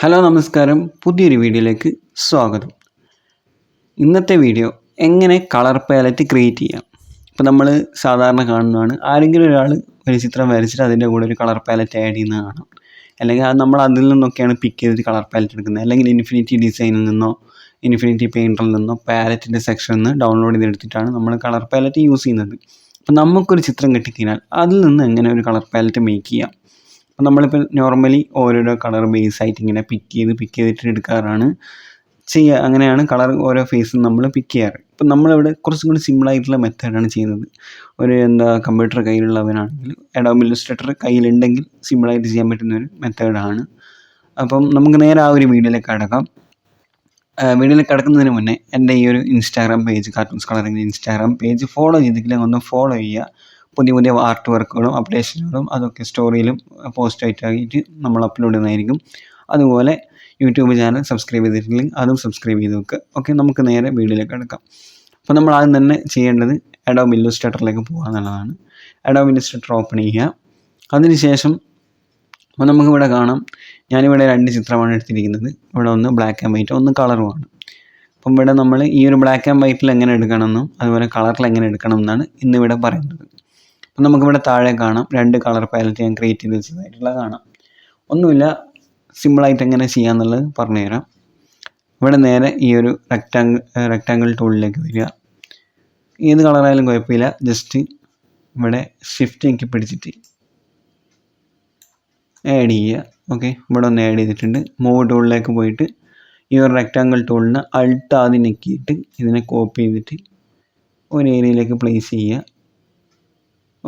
Hello നമസ്കാരം, പുതിയൊരു വീഡിയോയിലേക്ക് സ്വാഗതം. ഇന്നത്തെ വീഡിയോ എങ്ങനെ കളർ പാലറ്റ് ക്രിയേറ്റ് ചെയ്യാം. ഇപ്പോൾ നമ്മൾ സാധാരണ കാണുന്നതാണ്, ആരെങ്കിലും ഒരാൾ ഒരു ചിത്രം വരച്ചിട്ട് അതിൻ്റെ കൂടെ ഒരു കളർ പാലറ്റ് ആഡ് ചെയ്യുന്നത് കാണാം. അല്ലെങ്കിൽ അത് നമ്മൾ അതിൽ നിന്നൊക്കെയാണ് പിക്ക് ചെയ്തിട്ട് കളർ പാലറ്റ് എടുക്കുന്നത്. അല്ലെങ്കിൽ ഇൻഫിനിറ്റി ഡിസൈനിൽ നിന്നോ ഇൻഫിനിറ്റി പെയിൻറ്ററിൽ നിന്നോ പാലറ്റിൻ്റെ സെക്ഷനിൽ നിന്ന് ഡൗൺലോഡ് ചെയ്തെടുത്തിട്ടാണ് നമ്മൾ കളർ പാലറ്റ് യൂസ് ചെയ്യുന്നത്. അപ്പോൾ നമുക്കൊരു ചിത്രം കിട്ടിക്കഴിഞ്ഞാൽ അതിൽ നിന്ന് എങ്ങനെ ഒരു കളർ പാലറ്റ് മേക്ക് ചെയ്യാം. അപ്പോൾ നമ്മളിപ്പോൾ നോർമലി ഓരോരോ കളർ ബേസ് ആയിട്ട് ഇങ്ങനെ പിക്ക് ചെയ്തിട്ട് എടുക്കാറാണ് ചെയ്യുക. അങ്ങനെയാണ് കളർ ഓരോ ഫേസും നമ്മൾ പിക്ക് ചെയ്യാറ്. ഇപ്പം നമ്മളിവിടെ കുറച്ചും കൂടി സിമ്പിളായിട്ടുള്ള മെത്തേഡാണ് ചെയ്യുന്നത്. ഒരു കമ്പ്യൂട്ടർ കയ്യിലുള്ളവനാണെങ്കിൽ Adobe Illustrator കയ്യിലുണ്ടെങ്കിൽ സിമ്പിളായിട്ട് ചെയ്യാൻ പറ്റുന്നൊരു മെത്തേഡാണ്. അപ്പം നമുക്ക് നേരെ ആ ഒരു വീഡിയോയിലേക്ക് കടക്കാം. വീഡിയോയിലേക്ക് കടക്കുന്നതിന് മുന്നേ എൻ്റെ ഈ ഒരു ഇൻസ്റ്റാഗ്രാം പേജ്, കാർട്ടൂൺസ് കളറിൻ്റെ ഇൻസ്റ്റാഗ്രാം പേജ് ഫോളോ ചെയ്തിട്ടില്ലെങ്കിൽ ഒന്ന് ഫോളോ ചെയ്യുക. പുതിയ ആർട്ട് വർക്കുകളും അപ്ഡേഷനുകളും അതൊക്കെ സ്റ്റോറിയിലും പോസ്റ്റായിട്ട് നമ്മൾ അപ്ലോഡ് ചെയ്യുന്നതായിരിക്കും. അതുപോലെ യൂട്യൂബ് ചാനൽ സബ്സ്ക്രൈബ് ചെയ്തിട്ടില്ലെങ്കിൽ അതും സബ്സ്ക്രൈബ് ചെയ്ത് വെക്കുക. ഓക്കെ, നമുക്ക് നേരെ വീഡിയോയിലേക്ക് കിടക്കാം. അപ്പോൾ നമ്മൾ ആദ്യം തന്നെ ചെയ്യേണ്ടത് Adobe Illustratorലേക്ക് പോകുക എന്നുള്ളതാണ്. Adobe Illustrator ഓപ്പൺ ചെയ്യുക. അതിനുശേഷം അപ്പോൾ നമുക്കിവിടെ കാണാം, ഞാനിവിടെ 2 ചിത്രമാണ് എടുത്തിരിക്കുന്നത്. ഇവിടെ ഒന്ന് ബ്ലാക്ക് ആൻഡ് വൈറ്റ്, ഒന്ന് കളറുമാണ്. അപ്പം ഇവിടെ നമ്മൾ ഈ ഒരു ബ്ലാക്ക് ആൻഡ് വൈറ്റിൽ എങ്ങനെ എടുക്കണമെന്നും അതുപോലെ കളറിൽ എങ്ങനെ എടുക്കണം എന്നാണ് ഇന്നിവിടെ പറയുന്നത്. അപ്പം നമുക്കിവിടെ താഴെ കാണാം 2 കളർ പാലറ്റ് ഞാൻ ക്രിയേറ്റ് ചെയ്ത് വെച്ചതായിട്ടുള്ളത് കാണാം. ഒന്നുമില്ല, സിമ്പിളായിട്ട് എങ്ങനെ ചെയ്യാമെന്നുള്ളത് പറഞ്ഞുതരാം. ഇവിടെ നേരെ ഈ ഒരു റെക്റ്റാങ്കിൾ ടൂളിലേക്ക് വരിക. ഏത് കളറായാലും കുഴപ്പമില്ല, ജസ്റ്റ് ഇവിടെ ഷിഫ്റ്റ് ഞെക്കി പിടിച്ചിട്ട് ആഡ് ചെയ്യുക. ഓക്കെ, ഇവിടെ ഒന്ന് ആഡ് ചെയ്തിട്ടുണ്ട്. മൂവ് ടൂളിലേക്ക് പോയിട്ട് ഈ ഒരു റെക്റ്റാങ്കിൾ ടൂളിന് അൾട്ട് ആദ്യം ഞെക്കിയിട്ട് ഇതിനെ കോപ്പി ചെയ്തിട്ട് ഒരു ഏരിയയിലേക്ക് പ്ലേസ് ചെയ്യുക.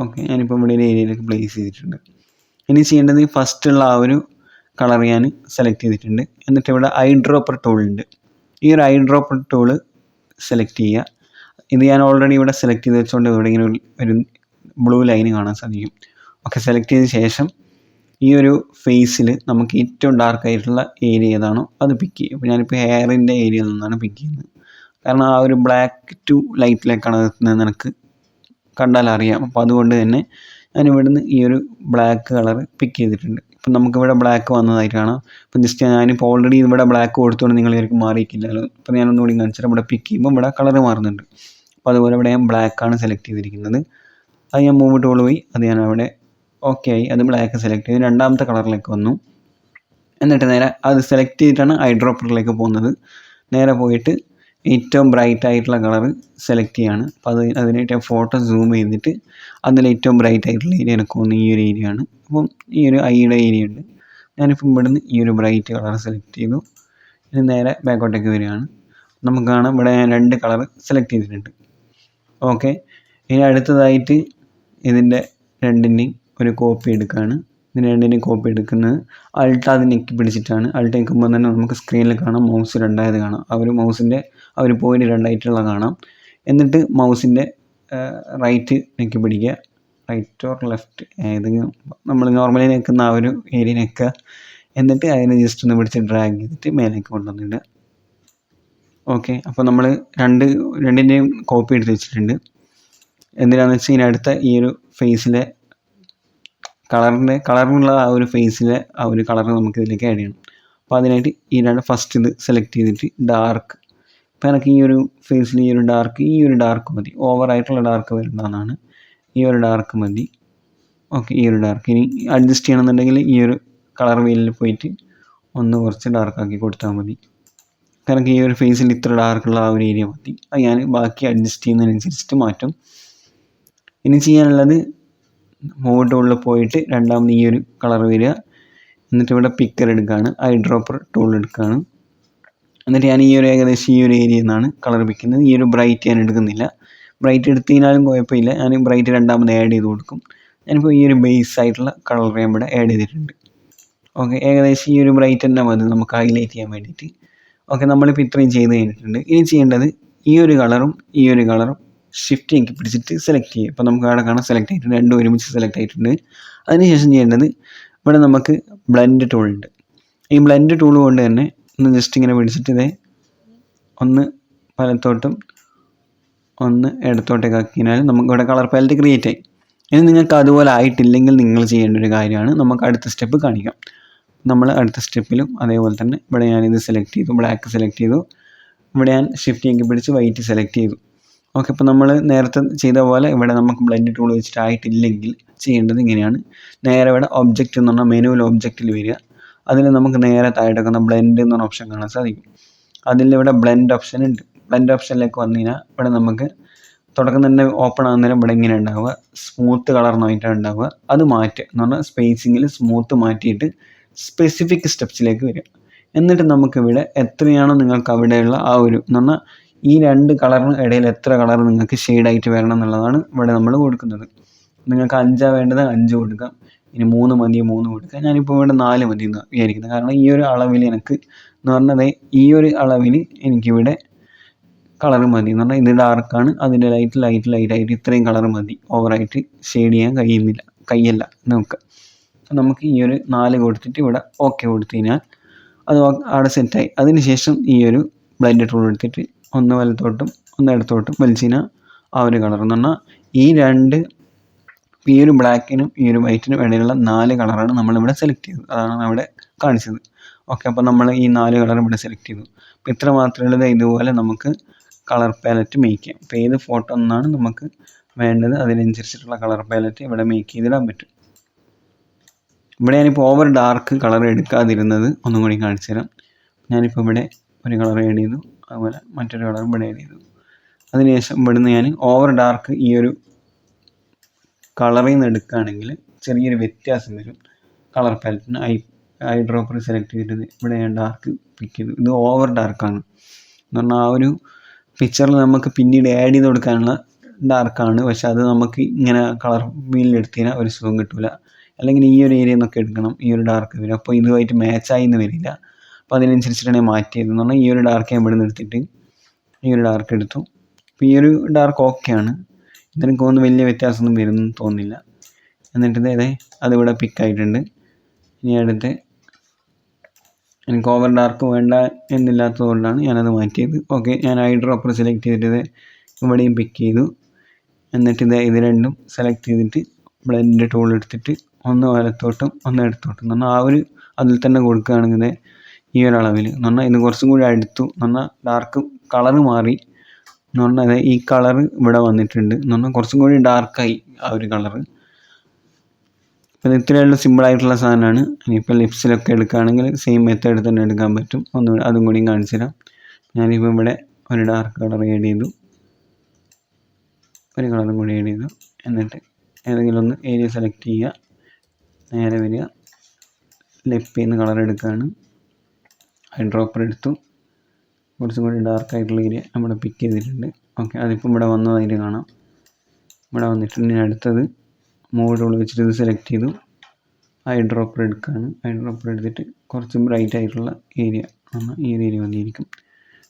ഓക്കെ, ഞാനിപ്പോൾ ഇവിടെ ഒരു ഏരിയയിലേക്ക് പ്ലേസ് ചെയ്തിട്ടുണ്ട്. ഇനി ചെയ്യേണ്ടത് ഫസ്റ്റുള്ള ആ ഒരു കളർ ഞാൻ സെലക്ട് ചെയ്തിട്ടുണ്ട്. എന്നിട്ട് ഇവിടെ ഐ ഡ്രോപ്പർ ടൂളുണ്ട്. ഈ ഒരു ഐ ഡ്രോപ്പർ ടൂള് സെലക്ട് ചെയ്യുക. ഇത് ഞാൻ ഓൾറെഡി ഇവിടെ സെലക്ട് ചെയ്ത് വെച്ചുകൊണ്ട് ഇവിടെ ഇങ്ങനെ ഒരു ബ്ലൂ ലൈന് കാണാൻ സാധിക്കും. ഓക്കെ, സെലക്ട് ചെയ്ത ശേഷം ഈ ഒരു ഫേസിൽ നമുക്ക് ഏറ്റവും ഡാർക്കായിട്ടുള്ള ഏരിയ ഏതാണോ അത് പിക്ക് ചെയ്യും. അപ്പോൾ ഞാനിപ്പോൾ ഹെയറിൻ്റെ ഏരിയയിൽ നിന്നാണ് പിക്ക് ചെയ്യുന്നത്. കാരണം ആ ഒരു ബ്ലാക്ക് ടു ലൈറ്റിലേക്കാണ് എത്തുന്നത്, എനിക്ക് കണ്ടാൽ അറിയാം. അപ്പോൾ അതുകൊണ്ട് തന്നെ ഞാനിവിടുന്ന് ഈ ഒരു ബ്ലാക്ക് കളർ പിക്ക് ചെയ്തിട്ടുണ്ട്. ഇപ്പം നമുക്കിവിടെ ബ്ലാക്ക് വന്നതായിട്ട് കാണാം. അപ്പം ജസ്റ്റ് ഞാനിപ്പോൾ ഓൾറെഡി ഇവിടെ ബ്ലാക്ക് കൊടുത്തുകൊണ്ട് നിങ്ങൾ ഇവർക്ക് മാറിയിട്ടില്ലല്ലോ. അപ്പോൾ ഞാനൊന്നുകൂടി കാണിച്ചിട്ട് ഇവിടെ പിക്ക് ചെയ്യുമ്പോൾ ഇവിടെ കളർ മാറുന്നുണ്ട്. അപ്പോൾ അതുപോലെ ഇവിടെ ഞാൻ ബ്ലാക്കാണ് സെലക്ട് ചെയ്തിരിക്കുന്നത്. അത് ഞാൻ മൂവ് ടൂൾ പോയി അത് ഞാൻ അവിടെ ഓക്കെ ആയി, അത് ബ്ലാക്ക് സെലക്ട് ചെയ്ത് രണ്ടാമത്തെ കളറിലേക്ക് വന്നു. എന്നിട്ട് നേരെ അത് സെലക്ട് ചെയ്തിട്ടാണ് ഐ ഡ്രോപ്പറിലേക്ക് പോകുന്നത്. നേരെ പോയിട്ട് ഏറ്റവും ബ്രൈറ്റ് ആയിട്ടുള്ള കളർ സെലക്ട് ചെയ്യാണ്. അപ്പോൾ അതിനായിട്ട് ഫോട്ടോ സൂം ചെയ്തിട്ട് അതിൽ ഏറ്റവും ബ്രൈറ്റ് ആയിട്ടുള്ള ഏരിയ എനിക്ക് തോന്നുന്നു ഈ ഒരു ഏരിയ ആണ്. അപ്പം ഈ ഒരു ഐയുടെ ഏരിയ ഉണ്ട്. ഞാനിപ്പോൾ ഇവിടുന്ന് ഈ ഒരു ബ്രൈറ്റ് കളർ സെലക്ട് ചെയ്തു. ഇനി നേരെ ബാക്കോട്ടേക്ക് വരികയാണ്. നമുക്ക് കാണാം ഇവിടെ ഞാൻ 2 കളർ സെലക്ട് ചെയ്തിട്ടുണ്ട്. ഓക്കെ, ഇനി അടുത്തതായിട്ട് ഇതിൻ്റെ രണ്ടിൻ്റെയും ഒരു കോപ്പി എടുക്കുകയാണ്. ഇതിന് രണ്ടിൻ്റെയും കോപ്പി എടുക്കുന്നത് അൾട്ട് അത് ഞെക്കി പിടിച്ചിട്ടാണ്. അൾട്ട് ഞെക്കുമ്പോൾ തന്നെ നമുക്ക് സ്ക്രീനിൽ കാണാം മൗസ് 2 കാണാം. ആ ഒരു മൗസിൻ്റെ ആ ഒരു പോയിൻ്റ് 2 കാണാം. എന്നിട്ട് മൗസിൻ്റെ റൈറ്റ് ഞെക്കി പിടിക്കുക, റൈറ്റ് ഓർ ലെഫ്റ്റ് ഏതെങ്കിലും നമ്മൾ നോർമലി നിൽക്കുന്ന ആ ഒരു ഏരിയ നിൽക്കുക. എന്നിട്ട് അതിനെ ജസ്റ്റ് ഒന്ന് പിടിച്ച് ഡ്രാഗ് ചെയ്തിട്ട് മേലേക്ക് കൊണ്ടുവന്നിടുക. ഓക്കെ, അപ്പോൾ നമ്മൾ രണ്ടിൻ്റെയും കോപ്പി എടുത്ത് വെച്ചിട്ടുണ്ട്. എന്തിനാണെന്ന് വെച്ചാൽ ഇതിനടുത്ത ഈ ഒരു ഫേസിലെ കളറിനുള്ള ആ ഒരു ഫേസിലെ ആ ഒരു കളർ നമുക്ക് ഇതിലേക്ക് ആഡ് ചെയ്യണം. അപ്പോൾ അതിനായിട്ട് ഈ ഫസ്റ്റ് ഇത് സെലക്ട് ചെയ്തിട്ട് ഡാർക്ക്, ഇപ്പോൾ എനിക്ക് ഈ ഒരു ഫേസിൽ ഈ ഒരു ഡാർക്ക് മതി. ഓവറായിട്ടുള്ള ഡാർക്ക് വരേണ്ടതാണ്. ഈ ഒരു ഡാർക്ക് മതി. ഓക്കെ, ഈ ഒരു ഡാർക്ക് ഇനി അഡ്ജസ്റ്റ് ചെയ്യണമെന്നുണ്ടെങ്കിൽ ഈ ഒരു കളർ വീലിൽ പോയിട്ട് ഒന്ന് കുറച്ച് ഡാർക്കാക്കി കൊടുത്താൽ മതി. കാരണം ഈ ഒരു ഫേസിൽ ഇത്ര ഡാർക്കുള്ള ആ ഒരു ഏരിയ മതി. അത് ഞാൻ ബാക്കി അഡ്ജസ്റ്റ് ചെയ്യുന്നതിനനുസരിച്ചിട്ട് മാറ്റും. ഇനി ചെയ്യാനുള്ളത് മൂവ് ടൂളിൽ പോയിട്ട് രണ്ടാമത് ഈ ഒരു കളർ വരിക. എന്നിട്ട് ഇവിടെ പിക്കർ എടുക്കുകയാണ്, ഐ ഡ്രോപ്പർ ടൂൾ എടുക്കുകയാണ്. എന്നിട്ട് ഞാൻ ഈ ഒരു ഏകദേശം ഈ ഒരു ഏരിയയിൽ നിന്നാണ് കളർ പിക്കുന്നത്. ഈ ഒരു ബ്രൈറ്റ് ഞാൻ എടുക്കുന്നില്ല. ബ്രൈറ്റ് എടുത്തു കഴിഞ്ഞാലും കുഴപ്പമില്ല, ഞാൻ ബ്രൈറ്റ് രണ്ടാമത് ആഡ് ചെയ്ത് കൊടുക്കും. ഞാനിപ്പോൾ ഈ ഒരു ബേസ് ആയിട്ടുള്ള കളർ ഞാൻ ഇവിടെ ആഡ് ചെയ്തിട്ടുണ്ട്. ഓക്കെ, ഏകദേശം ഈ ഒരു ബ്രൈറ്റ് തന്നെ മതി നമുക്ക് ഹൈലൈറ്റ് ചെയ്യാൻ വേണ്ടിയിട്ട്. ഓക്കെ, നമ്മളിപ്പോൾ ഇത്രയും ചെയ്ത് കഴിഞ്ഞിട്ടുണ്ട്. ഇനി ചെയ്യേണ്ടത് ഈ ഒരു കളറും ഷിഫ്റ്റ് ഞെക്കി പിടിച്ചിട്ട് സെലക്ട് ചെയ്യുക. ഇപ്പോൾ നമുക്ക് അവിടെ കാണാൻ സെലക്ട് ആയിട്ടുണ്ട്, രണ്ടും ഒരുമിച്ച് സെലക്ട് ആയിട്ടുണ്ട്. അതിനുശേഷം ചെയ്യേണ്ടത് ഇവിടെ നമുക്ക് ബ്ലെൻഡ് ടൂൾ ഉണ്ട്. ഈ ബ്ലെൻഡ് ടൂൾ കൊണ്ട് തന്നെ ഒന്ന് ജസ്റ്റ് ഇങ്ങനെ പിടിച്ചിട്ട് ഇതേ ഒന്ന് വലത്തോട്ടും ഒന്ന് ഇടത്തോട്ടേക്ക് ആക്കിയാൽ നമുക്ക് ഇവിടെ കളർ പാലറ്റ് ക്രിയേറ്റ് ആയി. ഇനി നിങ്ങൾക്ക് അതുപോലെ ആയിട്ടില്ലെങ്കിൽ നിങ്ങൾ ചെയ്യേണ്ട ഒരു കാര്യമാണ്, നമുക്ക് അടുത്ത സ്റ്റെപ്പ് കാണിക്കാം. നമ്മൾ അടുത്ത സ്റ്റെപ്പിലും അതേപോലെ തന്നെ ഇവിടെ ഞാനിത് സെലക്ട് ചെയ്തു, ബ്ലാക്ക് സെലക്ട് ചെയ്തു. ഇവിടെ ഞാൻ ഷിഫ്റ്റ് കീ പിടിച്ച് വൈറ്റ് സെലക്ട് ചെയ്തു. ഓക്കെ, അപ്പോൾ നമ്മൾ നേരത്തെ ചെയ്ത പോലെ ഇവിടെ നമുക്ക് ബ്ലെൻഡ് ടൂൾ വെച്ചിട്ട് ആയിട്ടില്ലെങ്കിൽ ചെയ്യേണ്ടത് ഇങ്ങനെയാണ്. നേരെ ഇവിടെ ഒബ്ജക്റ്റ് എന്ന് പറഞ്ഞാൽ മെനുവിൽ ഒബ്ജക്റ്റിൽ വരിക. അതിൽ നമുക്ക് നേരെ താഴെക്കുന്ന ബ്ലെൻഡ് എന്ന് പറഞ്ഞ ഓപ്ഷൻ കാണാൻ സാധിക്കും. അതിൽ ഇവിടെ ബ്ലെൻഡ് ഓപ്ഷൻ ഉണ്ട്. ബ്ലെൻഡ് ഓപ്ഷനിലേക്ക് വന്നു കഴിഞ്ഞാൽ ഇവിടെ നമുക്ക് തുടക്കം തന്നെ ഓപ്പൺ ആകുന്നേരം ഇവിടെ ഇങ്ങനെ ഉണ്ടാവുക, സ്മൂത്ത് കളറിനായിട്ടാണ് ഉണ്ടാവുക. അത് മാറ്റുക എന്ന് പറഞ്ഞാൽ സ്പേസിങ്ങിൽ സ്മൂത്ത് മാറ്റിയിട്ട് സ്പെസിഫിക് സ്റ്റെപ്സിലേക്ക് വരിക. എന്നിട്ട് നമുക്കിവിടെ എത്രയാണോ നിങ്ങൾക്ക് അവിടെയുള്ള ആ ഒരു എന്ന് പറഞ്ഞാൽ ഈ രണ്ട് കളറിന് ഇടയിൽ എത്ര കളർ നിങ്ങൾക്ക് ഷെയ്ഡായിട്ട് വരണം എന്നുള്ളതാണ് ഇവിടെ നമ്മൾ കൊടുക്കുന്നത്. നിങ്ങൾക്ക് 5 വേണ്ടത് 5 കൊടുക്കാം, ഇനി 3 മതി 3 കൊടുക്കാം. ഞാനിപ്പോൾ ഇവിടെ 4 മതി എന്ന് വിചാരിക്കുന്നത്. കാരണം ഈ ഒരു അളവിൽ എനിക്ക് എന്ന് പറഞ്ഞാൽ ഈ ഒരു അളവിൽ എനിക്കിവിടെ കളർ മതി എന്ന് പറഞ്ഞാൽ ഇത് ഡാർക്കാണ്, അതിൻ്റെ ലൈറ്റായിട്ട് ഇത്രയും കളർ മതി, ഓവറായിട്ട് ഷെയ്ഡ് ചെയ്യാൻ കഴിയില്ല നമുക്ക്. നമുക്ക് ഈ ഒരു 4 കൊടുത്തിട്ട് ഇവിടെ ഓക്കെ കൊടുത്തു കഴിഞ്ഞാൽ അത് അവിടെ സെറ്റായി. അതിന് ശേഷം ഈ ഒരു ബ്ലെൻഡ് ടൂൾ എടുത്തിട്ട് ഒന്ന് വലത്തോട്ടും ഒന്ന് ഇടത്തോട്ടും വലിച്ചു കഴിഞ്ഞാൽ ആ ഒരു കളർ എന്ന് പറഞ്ഞാൽ ഈ ഒരു ബ്ലാക്കിനും ഈ ഒരു വൈറ്റിനും ഇടയിലുള്ള 4 കളറാണ് നമ്മളിവിടെ സെലക്ട് ചെയ്തത്. അതാണ് അവിടെ കാണിച്ചത്. ഓക്കെ, അപ്പോൾ നമ്മൾ ഈ 4 കളർ ഇവിടെ സെലക്ട് ചെയ്തു. അപ്പോൾ ഇത്ര മാത്രമേ ഉള്ളത്. ഇതുപോലെ നമുക്ക് കളർ പാലറ്റ് മേക്ക് ചെയ്യാം. അപ്പോൾ ഏത് ഫോട്ടോ എന്നാണ് നമുക്ക് വേണ്ടത് അതിനനുസരിച്ചിട്ടുള്ള കളർ പാലറ്റ് ഇവിടെ മേക്ക് ചെയ്തിടാൻ പറ്റും. ഇവിടെ ഞാനിപ്പോൾ ഓവർ ഡാർക്ക് കളർ എടുക്കാതിരുന്നത് ഒന്നും കൂടി കാണിച്ചു തരാം. ഞാനിപ്പോൾ ഇവിടെ ഒരു കളർ ആഡ് ചെയ്തു, അതുപോലെ മറ്റൊരു കളർ ഇവിടെ ആഡ് ചെയ്തു. അതിനുശേഷം ഇവിടുന്ന് ഞാൻ ഓവർ ഡാർക്ക് ഈ ഒരു കളറിൽ നിന്ന് എടുക്കുകയാണെങ്കിൽ ചെറിയൊരു വ്യത്യാസം വരും. കളർ പാലറ്റിന് ഐ ഡ്രോപ്പർ സെലക്ട് ചെയ്തിട്ട് ഇവിടെ ഞാൻ ഡാർക്ക് പിക്ക് ചെയ്തു. ഇത് ഓവർ ഡാർക്കാണ് എന്ന് പറഞ്ഞാൽ ആ ഒരു പിക്ചറിൽ നമുക്ക് പിന്നീട് ആഡ് ചെയ്ത് കൊടുക്കാനുള്ള ഡാർക്കാണ്. പക്ഷെ അത് നമുക്ക് ഇങ്ങനെ കളർ വീലിൽ എടുത്തതിനാൽ ഒരു സുഖം കിട്ടില്ല. അല്ലെങ്കിൽ ഈ ഒരു ഏരിയ നിന്നൊക്കെ എടുക്കണം, ഈ ഒരു ഡാർക്ക് വരും. അപ്പോൾ ഇതുമായിട്ട് മാച്ചായി എന്ന് വരില്ല. അപ്പോൾ അതിനനുസരിച്ചിട്ടാണ് മാറ്റിയത് എന്ന് പറഞ്ഞാൽ ഈ ഒരു ഡാർക്ക് ഞാൻ ഇവിടെ നിന്ന് എടുത്തിട്ട് ഈ ഒരു ഡാർക്ക് എടുത്തു. അപ്പോൾ ഈ ഒരു ഡാർക്ക് ഓക്കെയാണ്. ഇതെനിക്ക് തോന്നുന്നു വലിയ വ്യത്യാസമൊന്നും വരുമെന്ന് തോന്നുന്നില്ല. എന്നിട്ട് അതിവിടെ പിക്കായിട്ടുണ്ട്. ഇനി അടുത്ത് എനിക്ക് ഓവർ ഡാർക്ക് വേണ്ട എന്നില്ലാത്തത് കൊണ്ടാണ് ഞാനത് മാറ്റിയത്. ഓക്കെ, ഞാൻ ഐ ഡ്രോപ്പർ സെലക്ട് ചെയ്തിട്ട് ഇവിടെയും പിക്ക് ചെയ്തു. എന്നിട്ട് ഇത് രണ്ടും സെലക്ട് ചെയ്തിട്ട് ബ്ലെൻഡ് ടൂൾ എടുത്തിട്ട് ഒന്ന് വലത്തോട്ടും ഒന്ന് ഇടത്തോട്ടും എന്ന് പറഞ്ഞാൽ ആ ഒരു അതിൽ തന്നെ കൊടുക്കുകയാണെങ്കിൽ ഈ ഒരു അളവിൽ എന്ന് പറഞ്ഞാൽ ഇത് കുറച്ചും കൂടി അടുത്തു എന്ന് പറഞ്ഞാൽ ഡാർക്ക് കളറ് മാറി എന്ന് പറഞ്ഞാൽ ഈ കളറ് ഇവിടെ വന്നിട്ടുണ്ട് എന്ന് പറഞ്ഞാൽ കുറച്ചും കൂടി ഡാർക്കായി ആ ഒരു കളറ്. അപ്പോൾ ഇത് ഇത്രയുള്ള സിമ്പിളായിട്ടുള്ള സാധനമാണ്. ഇനിയിപ്പോൾ ലിപ്സിലൊക്കെ എടുക്കുകയാണെങ്കിൽ സെയിം മെത്തേഡ് തന്നെ എടുക്കാൻ പറ്റും. ഒന്നുകൂടി അതും കൂടിയും കാണിച്ചു തരാം. ഞാനിപ്പോൾ ഇവിടെ ഒരു ഡാർക്ക് കളർ ആഡ് ചെയ്തു, ഒരു കളറും കൂടി ആഡ് ചെയ്തു. എന്നിട്ട് ഏതെങ്കിലും ഒന്ന് ഏരിയ സെലക്ട് ചെയ്യുക, നേരെ വരിക, ലെഫ്റ്റിൽ നിന്ന് കളർ എടുക്കുകയാണ്. ഐ ഡ്രോപ്പർ എടുത്തു, കുറച്ചും കൂടി ഡാർക്കായിട്ടുള്ള ഏരിയ നമ്മൾ പിക്ക് ചെയ്തിട്ടുണ്ട്. ഓക്കെ, അതിപ്പോൾ ഇവിടെ വന്നതായിട്ട് കാണാം. ഇവിടെ വന്നിട്ടുണ്ട്. ഇനി അടുത്തത് മോഡ് ടൂൾ വെച്ചിട്ട് ഇത് സെലക്ട് ചെയ്തു, ഐ ഡ്രോപ്പർ എടുക്കുകയാണ്. ഐ ഡ്രോപ്പർ എടുത്തിട്ട് കുറച്ച് ബ്രൈറ്റ് ആയിട്ടുള്ള ഏരിയ ഈ ഒരു ഏരിയ വന്നിരിക്കും.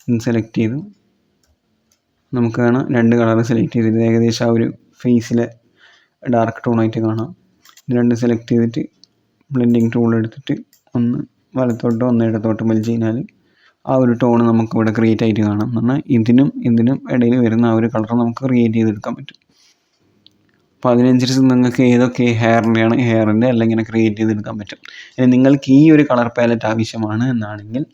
ഇത് സെലക്ട് ചെയ്തു. നമുക്ക് കാണാം 2 കളർ സെലക്ട് ചെയ്തിട്ട് ഏകദേശം ആ ഒരു ഫേസിലെ ഡാർക്ക് ടോണായിട്ട് കാണാം. ഇത് 2 സെലക്ട് ചെയ്തിട്ട് ബ്ലെൻഡിങ് ടൂൾ എടുത്തിട്ട് ഒന്ന് വലത്തോട്ടോ ഒന്ന് ഇടത്തോട്ടോ വലിച്ചു കഴിഞ്ഞാൽ ആ ഒരു ടോൺ നമുക്ക് ഇവിടെ ക്രിയേറ്റ് ആയിട്ട് കാണാം. എന്ന് പറഞ്ഞാൽ ഇതിനും ഇടയിൽ വരുന്ന ആ ഒരു കളർ നമുക്ക് ക്രിയേറ്റ് ചെയ്തെടുക്കാൻ പറ്റും. അപ്പോൾ അതിനനുസരിച്ച് നിങ്ങൾക്ക് ഏതൊക്കെ ഹെയറിൻ്റെ എല്ലാം ഇങ്ങനെ ക്രിയേറ്റ് ചെയ്തെടുക്കാൻ പറ്റും. ഇനി നിങ്ങൾക്ക് ഈ ഒരു കളർ പാലറ്റ് ആവശ്യമാണ് എന്നാണെങ്കിൽ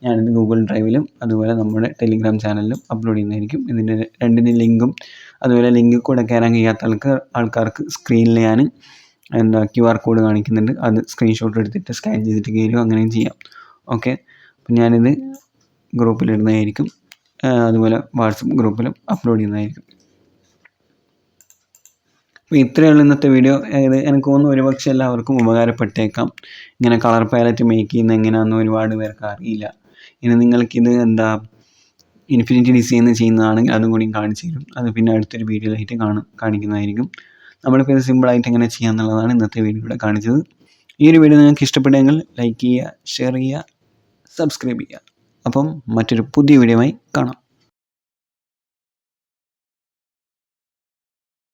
ഞാനിത് ഗൂഗിൾ ഡ്രൈവിലും അതുപോലെ നമ്മുടെ ടെലിഗ്രാം ചാനലിലും അപ്ലോഡ് ചെയ്യുന്നതായിരിക്കും. ഇതിൻ്റെ രണ്ടിൻ്റെ ലിങ്കും അതുപോലെ ലിങ്കിൽ കൂടെ കയറാൻ കഴിയാത്ത ആൾക്കാർക്ക് സ്ക്രീനിൽ ഞാൻ QR കോഡ് കാണിക്കുന്നുണ്ട്. അത് സ്ക്രീൻഷോട്ട് എടുത്തിട്ട് സ്കാൻ ചെയ്തിട്ട് കയറുക, അങ്ങനെയും ചെയ്യാം. ഓക്കെ, അപ്പം ഞാനിത് ഗ്രൂപ്പിലിടുന്നതായിരിക്കും, അതുപോലെ വാട്സപ്പ് ഗ്രൂപ്പിലും അപ്ലോഡ് ചെയ്യുന്നതായിരിക്കും. അപ്പോൾ ഇത്രയുള്ള ഇന്നത്തെ വീഡിയോ. എനിക്ക് തോന്നുന്നു ഒരുപക്ഷെ എല്ലാവർക്കും ഉപകാരപ്പെട്ടേക്കാം. ഇങ്ങനെ കളർ പാലറ്റ് മേക്ക് ചെയ്യുന്നത് എങ്ങനെയാണെന്ന് ഒരുപാട് പേർക്ക് അറിയില്ല. ഇനി നിങ്ങൾക്കിത് ഇൻഫിനിറ്റി ഡിസൈൻ ചെയ്യുന്നതാണെങ്കിൽ അതും കൂടി കാണിച്ചു തരും. അത് പിന്നെ അടുത്തൊരു വീഡിയോയിലായിട്ട് കാണിക്കുന്നതായിരിക്കും. നമ്മളിപ്പോൾ ഇത് സിമ്പിളായിട്ട് എങ്ങനെ ചെയ്യാമെന്നുള്ളതാണ് ഇന്നത്തെ വീഡിയോയിലൂടെ കാണിച്ചത്. ഈ ഒരു വീഡിയോ നിങ്ങൾക്ക് ഇഷ്ടപ്പെട്ടെങ്കിൽ ലൈക്ക് ചെയ്യുക, ഷെയർ ചെയ്യുക, സബ്സ്ക്രൈബ് ചെയ്യുക. അപ്പം മറ്റൊരു പുതിയ വീഡിയോയുമായി കാണാം.